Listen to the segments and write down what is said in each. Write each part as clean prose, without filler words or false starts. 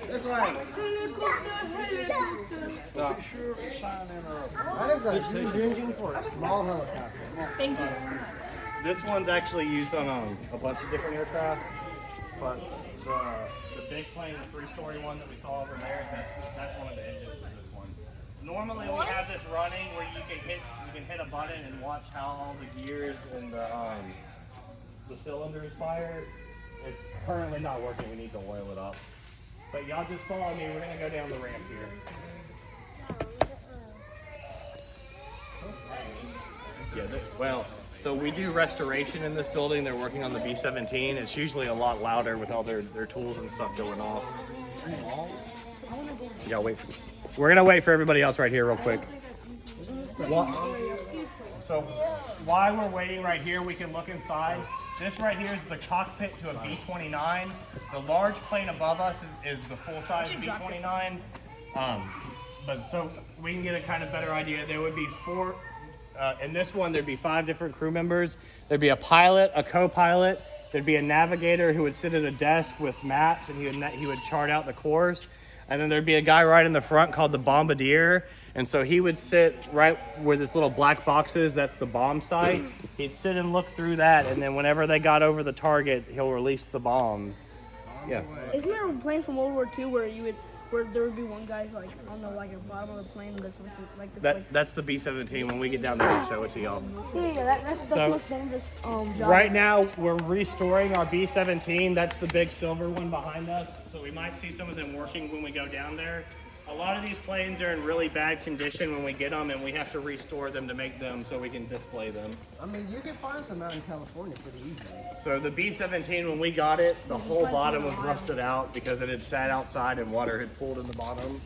This way. No. Be sure to sign in That is a huge engine for a small helicopter. Thank you. This one's actually used on a bunch of different aircraft, but the big plane, the 3-story one that we saw over there, that's one of the engines of this one. Normally we have this running where you can hit a button and watch how all the gears and the cylinders fire. It's currently not working. We need to oil it up. But y'all just follow me. We're gonna go down the ramp here. Yeah. Well. So we do restoration in this building. They're working on the B-17. It's usually a lot louder with all their tools and stuff going off. Yeah, we're gonna wait for everybody else right here real quick. So while we're waiting right here, we can look inside. This right here is the cockpit to a B-29. The large plane above us is the full-size B-29. But so we can get a kind of better idea. There would be four. In this one, there'd be 5 different crew members. There'd be a pilot, a co-pilot. There'd be a navigator who would sit at a desk with maps, and he would chart out the course. And then there'd be a guy right in the front called the bombardier. And so he would sit right where this little black box is. That's the bomb site. He'd sit and look through that, and then whenever they got over the target, he'll release the bombs. Yeah. Isn't there a plane from World War II where there would be one guy like on the bottom of the plane that's like this? That's the B-17. When we get down there, I'll show it to y'all. Yeah, that's the most dangerous job. Right now, we're restoring our B-17. That's the big silver one behind us. So we might see some of them working when we go down there. A lot of these planes are in really bad condition when we get them, and we have to restore them to make them so we can display them. I mean, you can find some out in California pretty easily. So the B-17, when we got it, the whole bottom was rusted out because it had sat outside and water had pooled in the bottom.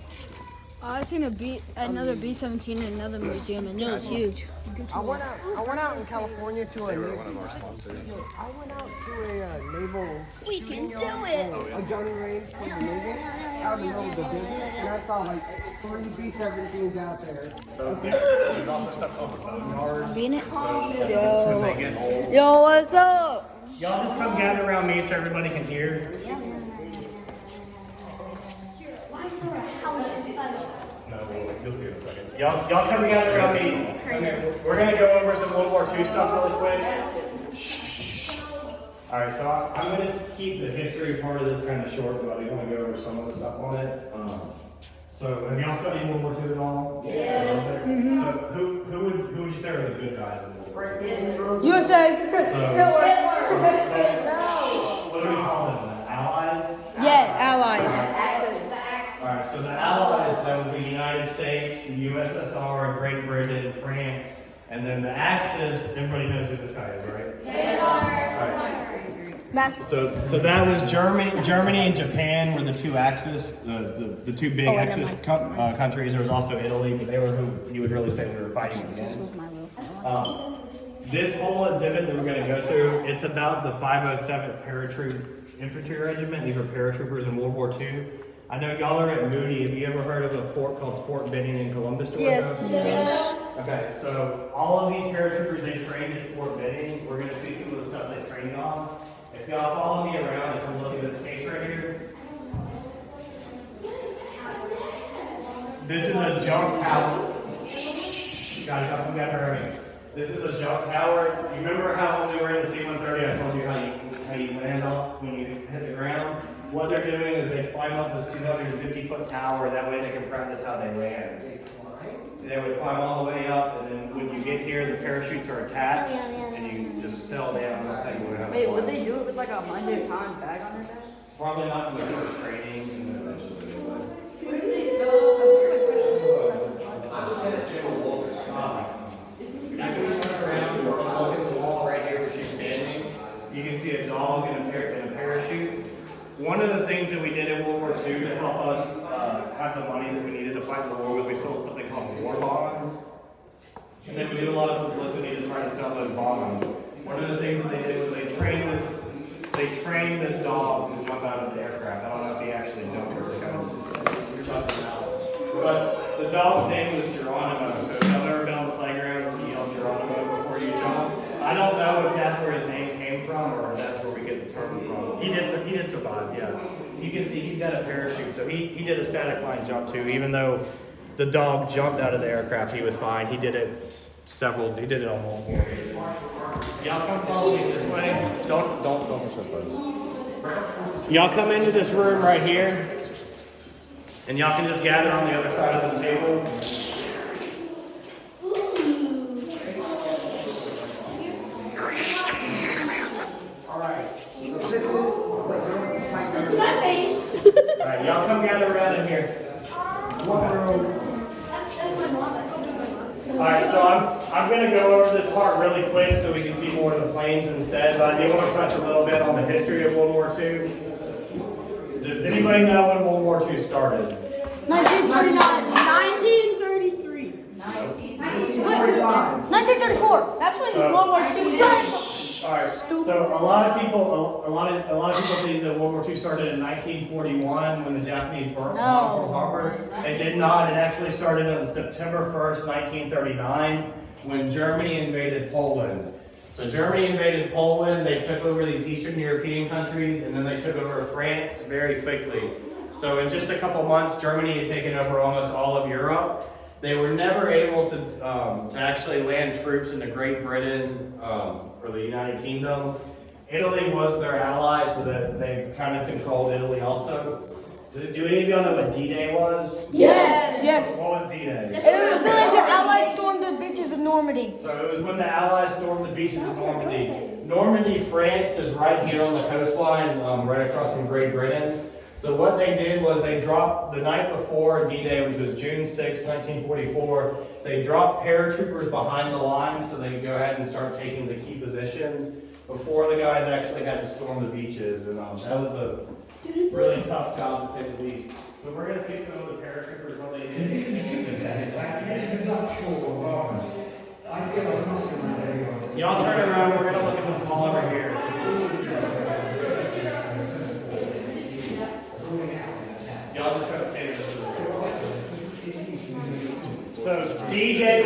I seen another B-17 in another museum, and it was huge. I went out in California to a naval. I went out to a naval. We can do it. A gunning range for the Navy out in the middle of the desert, and I saw like 3 B-17s out there. So there's also stuff called the boneyard. Being it? When they get old. Yo, what's up? Y'all just come gather around me so everybody can hear. You'll see in a second. Y'all come together around me. We're gonna go over some World War II stuff really quick. All right, so I'm gonna keep the history part of this kind of short, but I do want to go over some of the stuff on it. So have y'all studied World War II at all? Yeah. So who would you say are the good guys in World War II? USA. What do we call them? The Allies? Yeah, allies. All right, so the Allies, that was the United States, the USSR, Great Britain, France, and then the Axis, everybody knows who this guy is, right? Right. So that was Germany and Japan were the two Axis, the two big Axis countries. There was also Italy, but they were who you would really say we were fighting against. This whole exhibit that we're going to go through, it's about the 507th Paratroop Infantry Regiment. These were paratroopers in World War II. I know y'all are at Moody. Have you ever heard of a fort called Fort Benning in Columbus, Georgia? Yes. Okay, so all of these paratroopers, they trained at Fort Benning. We're going to see some of the stuff they trained on. If y'all follow me around, if you look at this case right here. This is a jump tower. Guys, y'all come together. This is a jump tower. You remember how when we were in the C-130, I told you how you land off when you hit the ground? What they're doing is they climb up this 250-foot tower. That way they can practice how they land. They would climb all the way up, and then when you get here, the parachutes are attached, and you just settle down. That's how you learn how to fly. Wait, would they do it with like a 100-pound bag on their back? Probably not in the first training, and then eventually they would. Where do they go? If you turn around, look at the wall right here where she's standing, you can see a dog and a parachute. One of the things that we did in World War II to help us have the money that we needed to fight the war was we sold something called war bonds. And then we did a lot of publicity to try to sell those bonds. One of the things that they did was they trained this dog to jump out of the aircraft. I don't know if he actually jumped or but the dog's name was Geronimo. So if y'all ever been on the playground, you yell Geronimo before you jump. I don't know if that's where his name came from or if that's where we get the term from. He did survive, yeah. You can see he's got a parachute, so he did a static line jump too. Even though the dog jumped out of the aircraft, he was fine. He did it he did it on multiple occasions. Y'all come follow me this way. Don't push those buttons. Y'all come into this room right here, and y'all can just gather on the other side of this table. Alright, so this is my face. Alright, y'all come gather around in here. Alright, so I'm going to go over this part really quick so we can see more of the planes instead, but I do want to touch a little bit on the history of World War II. Does anybody know when World War II started? 1939. 1933. 1945. 1934. That's when World War II started. Alright, so a lot of people think that World War II started in 1941 when the Japanese burnt Pearl Harbor. It did not. It actually started on September 1st, 1939, when Germany invaded Poland. So Germany invaded Poland, they took over these Eastern European countries, and then they took over France very quickly. So in just a couple months, Germany had taken over almost all of Europe. They were never able to actually land troops into Great Britain or the United Kingdom. Italy was their ally, so that they kind of controlled Italy also. Do any of y'all know what D-Day was? Yes. What was D-Day? It was when the Allies stormed the beaches of Normandy. So it was when the Allies stormed the beaches of Normandy. Normandy, France is right here on the coastline, right across from Great Britain. So what they did was they dropped the night before D-Day, which was June 6, 1944, they dropped paratroopers behind the line so they could go ahead and start taking the key positions before the guys actually had to storm the beaches. And that was a really tough job, to say the least. So we're going to see some of the paratroopers, what they did. Y'all turn around, we're going to look at this wall over here. Y'all just gotta stay there. So D-Day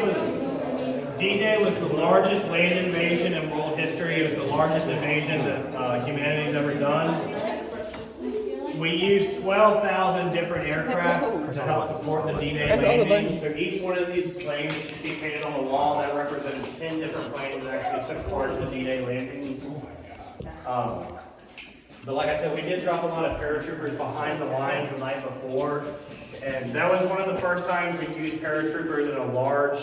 was the largest land invasion in world history. It was the largest invasion that humanity's ever done. We used 12,000 different aircraft to help support the D-Day landing. So each one of these planes that you see painted on the wall, that represents 10 different planes that actually took part in the D-Day landings. But like I said, we did drop a lot of paratroopers behind the lines the night before, and that was one of the first times we used paratroopers in a large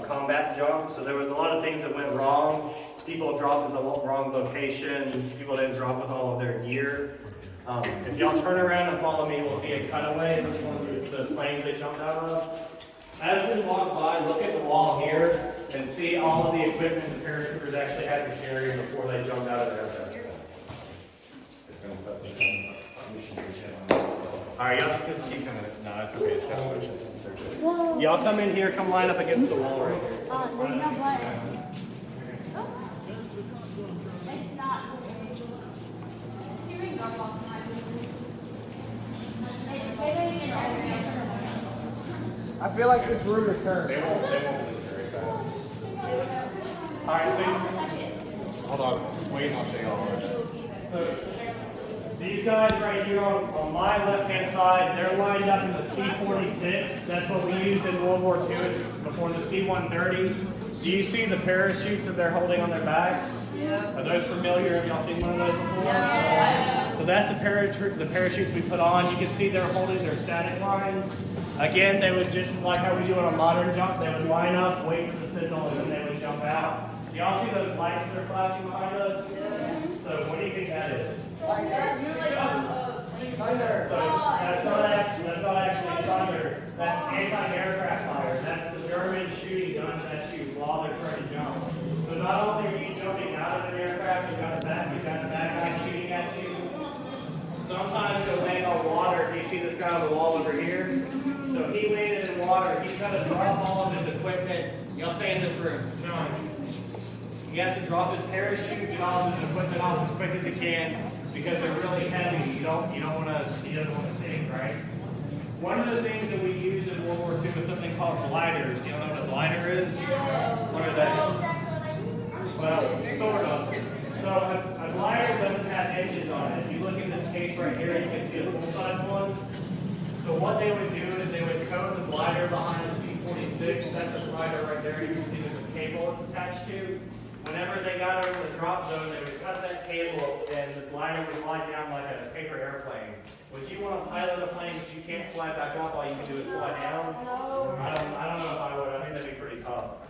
combat jump. So there was a lot of things that went wrong. People dropped at the wrong locations. People didn't drop with all of their gear. If y'all turn around and follow me, we'll see a cutaway. This one's the planes they jumped out of. As we walk by, look at the wall here and see all of the equipment the paratroopers actually had to carry before they jumped out of the aircraft. Alright, y'all just keep coming. No, it's okay. It's kind of y'all come in here, come line up against the wall right here. There's no light. It's not. I feel like this room is hurt. They won't move very fast. Alright, so hold on. Wait, I'll show you all. So these guys right here on my left-hand side, they're lined up in the C-46. That's what we used in World War II. It's before the C-130. Do you see the parachutes that they're holding on their backs? Yeah. Are those familiar? Have y'all seen one of those before? Yeah. So that's the parachutes we put on. You can see they're holding their static lines. Again, they would just, like how we do on a modern jump, they would line up, wait for the signal, and then they would jump out. Do y'all see those lights that are flashing behind us? Yeah. So what do you think that is? Thunder. So that's not actually thunder. That's anti-aircraft fire. That's the Germans shooting guns at you while they're trying to jump. So not only are you jumping out of an aircraft, you've got a bad guy shooting at you. Sometimes you'll land on water. Do you see this guy on the wall over here? So he landed in water. He's got to drop all of his equipment. Y'all stay in this room. John. He has to drop his parachute, get all of his equipment off as quick as he can because they're really heavy. He doesn't want to sink, right? One of the things that we used in World War II was something called gliders. Do you know what a glider is? What are they? Well, sort of. So a glider doesn't have engines on it. If you look at this case right here, you can see a full-size one. So what they would do is they would tow the glider behind the C-46. That's a glider right there. You can see there's a cable it's attached to. Whenever they got over the drop zone, they would cut that cable and the glider would fly down like a paper airplane. Would you want to pilot a plane that you can't fly back up, all you can do is fly down? I don't know if I would. I think that'd be pretty tough.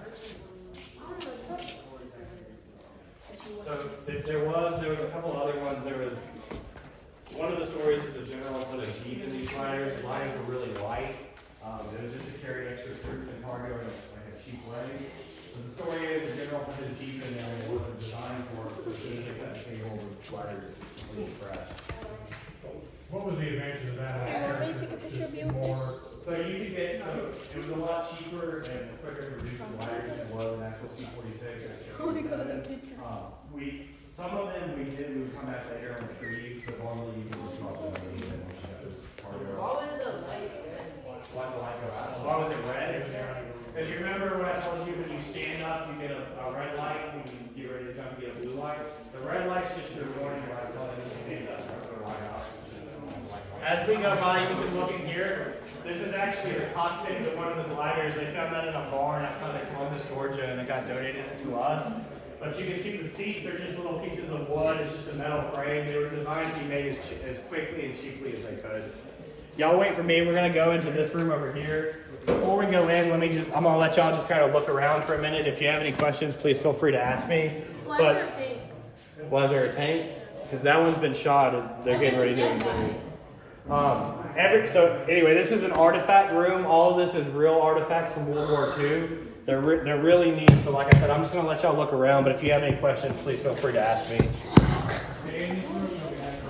So there was a couple other ones. There was one of the stories is the general put a Jeep in these gliders. The gliders were really light. It was just to carry extra troops and cargo in like a cheap way. So the story is the general put his Jeep in there and it wasn't designed for it. So as soon as they cut the cable, the gliders completely crashed. What was the advantage of that? Hey, want me to take a picture of you? More. So you could get, it was a lot cheaper and quicker to produce the gliders than it was an actual C-46 or Oh my God, that C-47. picture. Some of them we would come back later and retrieve, but normally you can just drop them and leave them, which is part of it. Why was the light red? Why the light go out? Why was it red? Because you remember when I told you when you stand up, you get a red light, when you get ready to jump, you get a blue light? The red light's just your warning light telling you to stand up, don't go light out. As we go by, you can look in here. This is actually the cockpit of one of the gliders. They found that in a barn outside of Columbus, Georgia, and it got donated to us. But you can see the seats are just little pieces of wood. It's just a metal frame. They were designed to be made as quickly and cheaply as they could. Y'all wait for me. We're going to go into this room over here. Before we go in, I'm going to let y'all just kind of look around for a minute. If you have any questions, please feel free to ask me. Why is there a tank? Was there a tank? Because that one's been shot and they're getting ready to do it. So anyway, this is an artifact room. All of this is real artifacts from World War II. They're really neat. So like I said, I'm just going to let y'all look around. But if you have any questions, please feel free to ask me.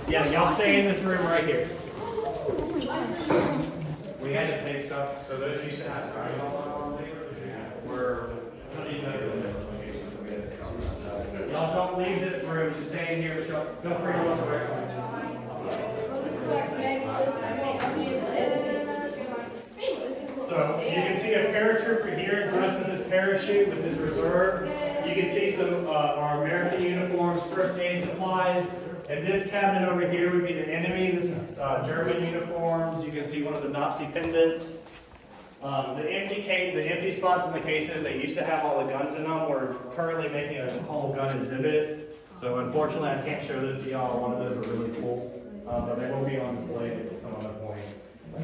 Yeah, y'all stay in this room right here. We had to take stuff. So those used to have were these other locations. So we had to take all. Y'all don't leave this room. Just stay in here. But y'all feel free to look around. So you can see a paratrooper here dressed with his parachute with his reserve. You can see some our American uniforms, first aid supplies. And this cabinet over here would be the enemy. This is German uniforms. You can see one of the Nazi pendants. The empty spots in the cases, they used to have all the guns in them. We're currently making a whole gun exhibit. So unfortunately, I can't show this to y'all. One of those are really cool. But they will be on display at some other point.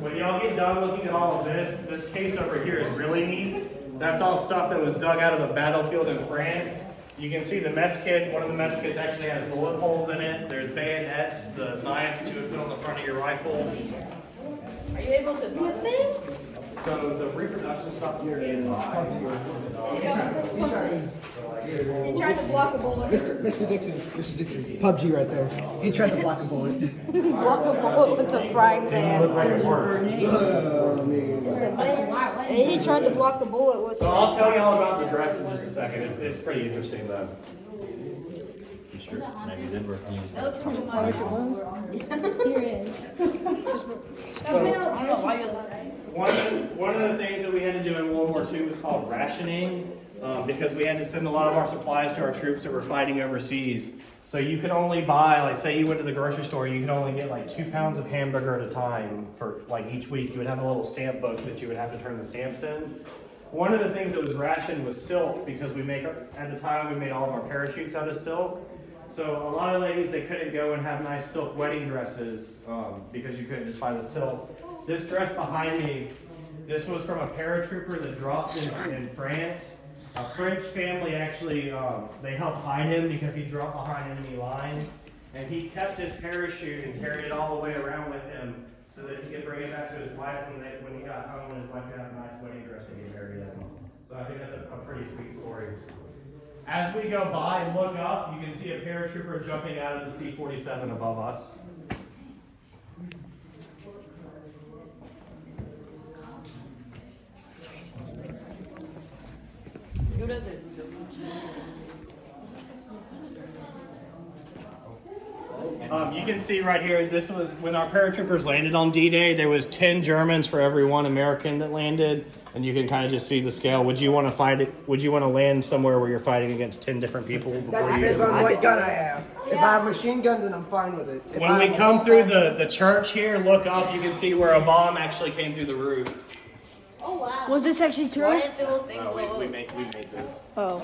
When y'all get done looking at all of this case over here is really neat. That's all stuff that was dug out of the battlefield in France. You can see the mess kit. One of the mess kits actually has bullet holes in it. There's bayonets, the knives that you would put on the front of your rifle. Are you able to do a thing? So the reproduction stuff here is He tried to block a bullet. Mr. Dixon, PUBG right there. He tried to block a bullet. Block a bullet with the frying pan. He tried to block the bullet with. So I'll tell you all about the dress in just a second. It's pretty interesting though. Maybe Denver can use that. Here it is. One of the things that we had to do in World War II was called rationing, because we had to send a lot of our supplies to our troops that were fighting overseas. So you could only buy, like say you went to the grocery store, you could only get like 2 pounds of hamburger at a time for like each week. You would have a little stamp book that you would have to turn the stamps in. One of the things that was rationed was silk, because at the time we made all of our parachutes out of silk. So a lot of ladies, they couldn't go and have nice silk wedding dresses because you couldn't just buy the silk. This dress behind me, this was from a paratrooper that dropped in France. A French family actually, they helped hide him because he dropped behind enemy lines. And he kept his parachute and carried it all the way around with him so that he could bring it back to his wife when he got home, and his wife could have a nice wedding dress to get married in. So I think that's a pretty sweet story. As we go by and look up, you can see a paratrooper jumping out of the C-47 above us. You can see right here, this was when our paratroopers landed on D-Day, there was 10 Germans for every 1 American that landed. And you can kind of just see the scale. Would you want to fight it? Would you want to land somewhere where you're fighting against 10 different people? That depends on what gun I have. If I have a machine gun, then I'm fine with it. If when we come through the church here, look up, you can see where a bomb actually came through the roof. Oh wow. Was this actually true? Why didn't the whole thing blow We up? made this. Oh.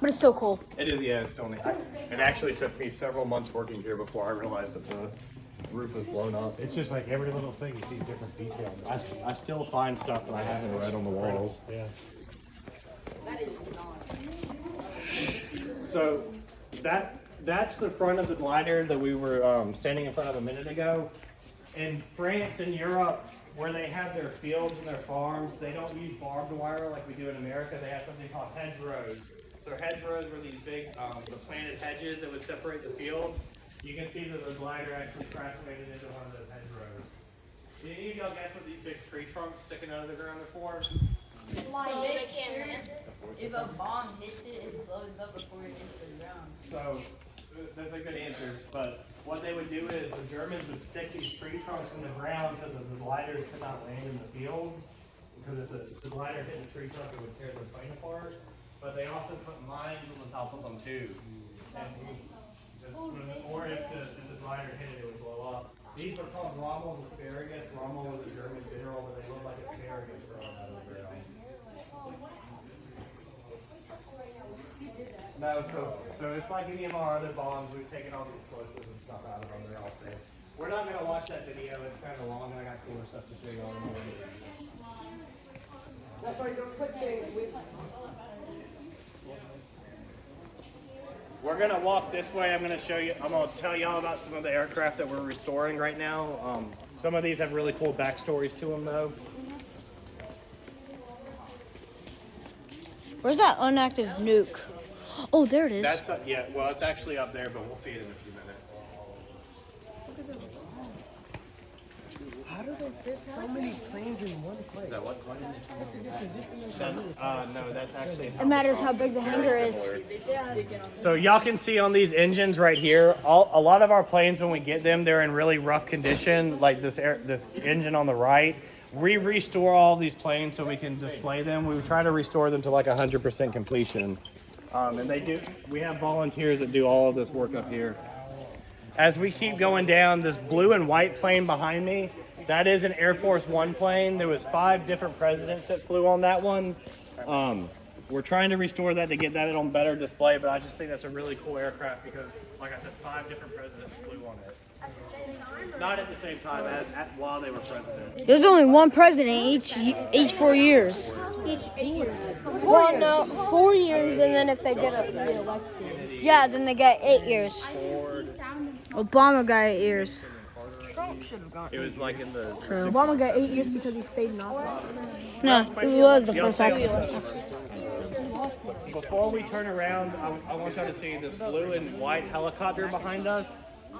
But it's still cool. It is, yeah, it's still neat. It actually took me several months working here before I realized that the roof was blown up. It's just like every little thing, you see different detail. I still find stuff that I haven't read on the walls. Yeah. That is not. So that's the front of the glider that we were standing in front of a minute ago. In France and Europe, where they have their fields and their farms, they don't use barbed wire like we do in America. They have something called hedgerows. So hedgerows were these big, the planted hedges that would separate the fields. You can see that the glider actually crashmated into one of those hedgerows. Did any of y'all guess what these big tree trunks sticking out of the ground are for? So make sure if a bomb hits it, it blows up before it hits the ground. So that's a good answer. But what they would do is the Germans would stick these tree trunks in the ground so that the gliders could not land in the fields. Because if the glider hit the tree trunk, it would tear the plane apart. But they also put mines on the top of them too. Or if the glider hit it, it would blow up. These were called Rommel's asparagus. Rommel was a German general, but they look like asparagus growing out of the ground. No, so it's like any of our other bombs. We've taken all the explosives and stuff out of them. They're all safe. We're not going to watch that video. It's kind of long, and I got cooler stuff to show you all. That's why you don't put things with. We're gonna walk this way. I'm gonna show you. I'm gonna tell y'all about some of the aircraft that we're restoring right now. Some of these have really cool backstories to them, though. Where's that unactive nuke? Oh, there it is. That's yeah. Well, it's actually up there, but we'll see it in a few minutes. How do they fit so many planes in one place? Is that what plane? No, that's actually. It matters how big the hangar is. So y'all can see on these engines right here, a lot of our planes when we get them, they're in really rough condition, like this engine on the right. We restore all these planes so we can display them. We try to restore them to like 100% completion. And they do. We have volunteers that do all of this work up here. As we keep going down, this blue and white plane behind me, that is an Air Force One plane. There was 5 different presidents that flew on that one. We're trying to restore that to get that on better display, but I just think that's a really cool aircraft because, like I said, 5 different presidents flew on it. Not at the same time, while they were president. There's only one president each 4 years. Well, no, 4 years, and then if they get elected. Yeah, then they get 8 years. Obama got 8 years. It was like in the... Obama got 8 years because he stayed in office. No, it was the first time. Before we turn around, I want y'all to see this blue and white helicopter behind us.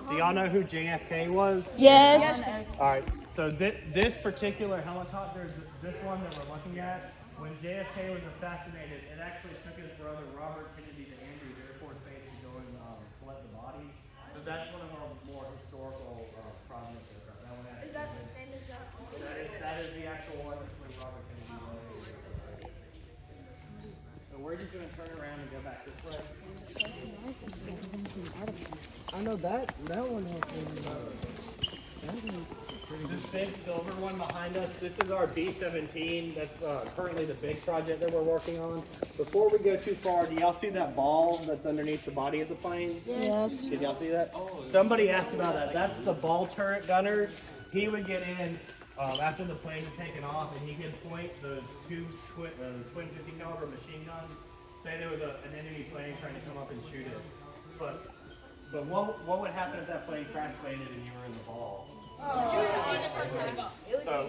Do y'all know who JFK was? Yes. All right. So this particular helicopter, this one that we're looking at, when JFK was assassinated, it actually took his brother Robert Kennedy to Andrews Air Force Base to go and collect the bodies. So that's one of our more historical prominent aircraft. That one actually, that is the actual one that flew Robert Kennedy away. So we're just going to turn around and go back this way. I know that one has This big silver one behind us, this is our B-17. That's currently the big project that we're working on. Before we go too far, do y'all see that ball that's underneath the body of the plane? Yes. Did y'all see that? Somebody asked about that. That's the ball turret gunner. He would get in after the plane had taken off, and he could point the twin 50 caliber machine guns. Say there was an enemy plane trying to come up and shoot it. But what would happen if that plane crash landed and you were in the ball? So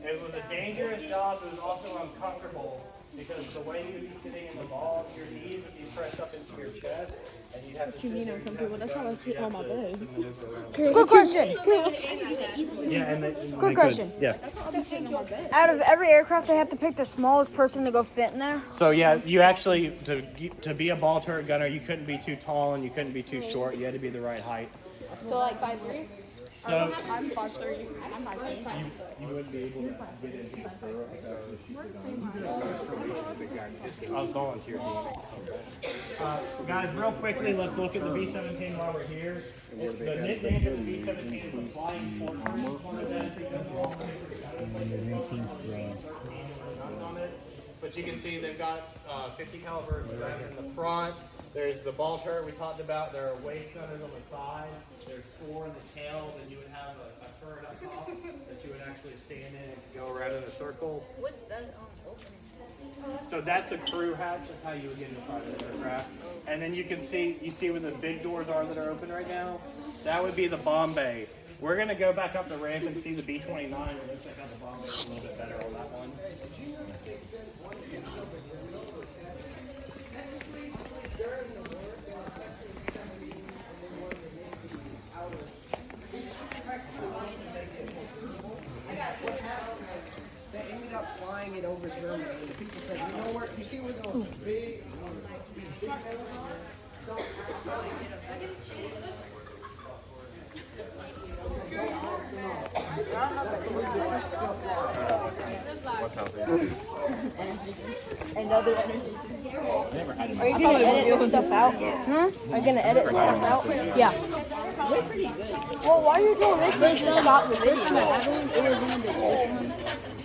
it was a dangerous job. It was also uncomfortable. because the way you'd be sitting in the ball, your knees would be pressed up into your chest, and you'd have to sit there. That's how I sit on my bed. Good question. Yeah, and Good question. Yeah. Out of every aircraft, I have to pick the smallest person to go fit in there. So yeah, you actually to be a ball turret gunner, you couldn't be too tall and you couldn't be too short. You had to be the right height. So like 5'3"? So I'm 5'3". I'm 5'8". you wouldn't be able to get into the turret. I was volunteer team. Guys, real quickly, let's look at the B-17 while we're here. The nickname for the B-17 is the Flying Fortress. One of them because of all the but you can see they've got 50 caliber guns in the front. There's the ball turret we talked about. There are waist gunners on the side. There's 4 in the tail. Then you would have a turret up top that you would actually stand in and go around in a circle. What's that opening? So that's a crew hatch. That's how you would get inside of the aircraft. And then you can see, where the big doors are that are open right now? That would be the bomb bay. We're going to go back up the ramp and see the B-29. It looks like how the bomb bay is a little bit better on that one. They ended up flying it over Germany, and people said, you know where, you see where those big sailors are? Another energy. Are you gonna edit this stuff out? Huh? Are you gonna edit this stuff out? Yeah. They're pretty good. Well, why are you doing this? You should stop the video. It was one of the juice ones.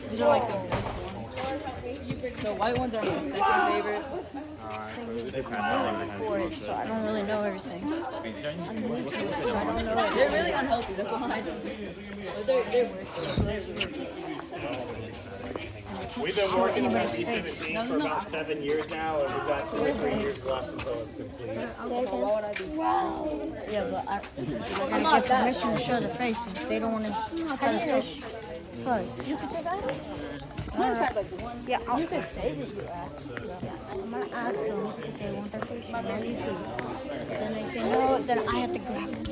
These are like the best ones. The white ones are my second favorite. So I don't really know everything. They're really unhealthy. That's all I know. But they're worth it. We've been working on that B-17 for about 7 years now, and we've got 2 or 3 years left until it's complete. Yeah, but I gotta get permission to show the faces. They don't want to show the fish. Cause you could do that. Yeah, you could say that you asked. I'm gonna ask them if they want their face on YouTube. Then they say no, then I have to grab them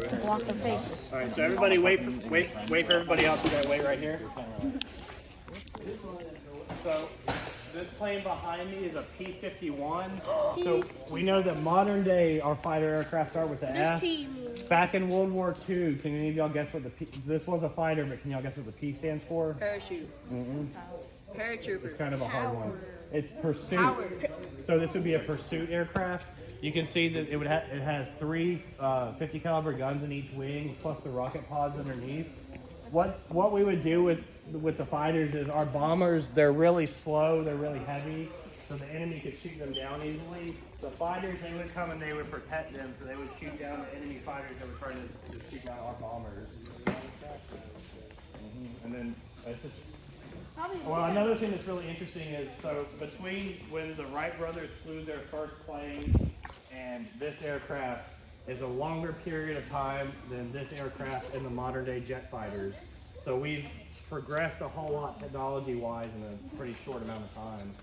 to block their faces. All right, so everybody wait for everybody else to wait right here. So this plane behind me is a P-51. So we know that modern day our fighter aircraft start with the F. Back in World War II, can any of y'all guess what the P? This was a fighter, but can y'all guess what the P stands for? Parachute. Paratrooper. It's kind of a hard one. It's pursuit. So this would be a pursuit aircraft. You can see that it has 3 50 caliber guns in each wing, plus the rocket pods underneath. What we would do with the fighters is our bombers, they're really slow, they're really heavy, so the enemy could shoot them down easily. The fighters, they would come and they would protect them, so they would shoot down the enemy fighters that were trying to shoot down our bombers. And then it's just. Well, another thing that's really interesting is, so between when the Wright brothers flew their first plane and this aircraft is a longer period of time than this aircraft and the modern day jet fighters. So we've progressed a whole lot technology-wise in a pretty short amount of time.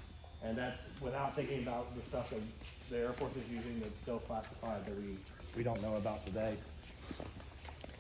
And that's without thinking about the stuff that the Air Force is using that's still classified that we don't know about today.